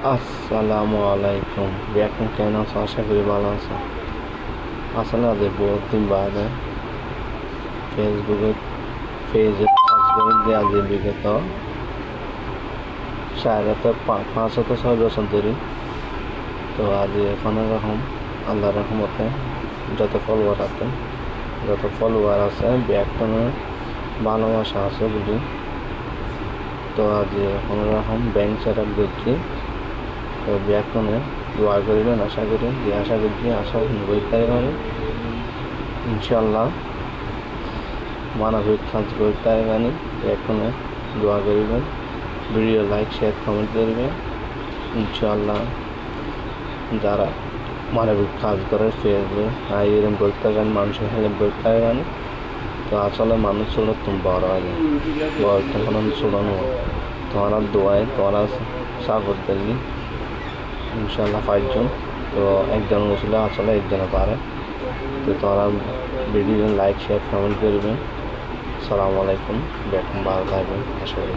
আসসালামু আলাইকুম। এখন কেমন আছো? আশা করি ভালো আছো। আসলে আজ বহুত দিন বাদে ফেসবুকে পেজে কাজ করে দিয়ে আজ বিগত 5 6 বছর ধরে। তো আজ এখন এরকম আল্লাহ রহমতে যত ফলোয়ার আছে ব্যাকটনের ভালোবাসা আছে বলি। তো আজ এখন এরকম ব্যাংক সেট আপ করছি। তো ব্যাকটনে দোয়া করিবেন, আশা করি আশা করতে পারি ইনশাল্লাহ মানবিক কাজ করতে পারি। ব্যাকটনে দোয়া করিবেন, ভিডিও লাইক শেয়ার কমেন্ট করবেন ইনশাল্লাহ। যারা মানবিক কাজ করে ফেসবুক এরকম করতে পারেন, মানুষের হেল্প করতে পারেন। তো আসলে মানুষ ছিল তুমি বড় আগে বড় তখন ছোড়ানো তোমার দোয়ায় তোমার সাপোর্ট দিলি ইনশাল্লাহ 5 জন। তো একজন ছিল আসলে একজনে পারে। তো তোমরা ভিডিও লাইক শেয়ার কমেন্ট করবেন। আসসালামু আলাইকুম। ভালো থাকবেন আশা করি।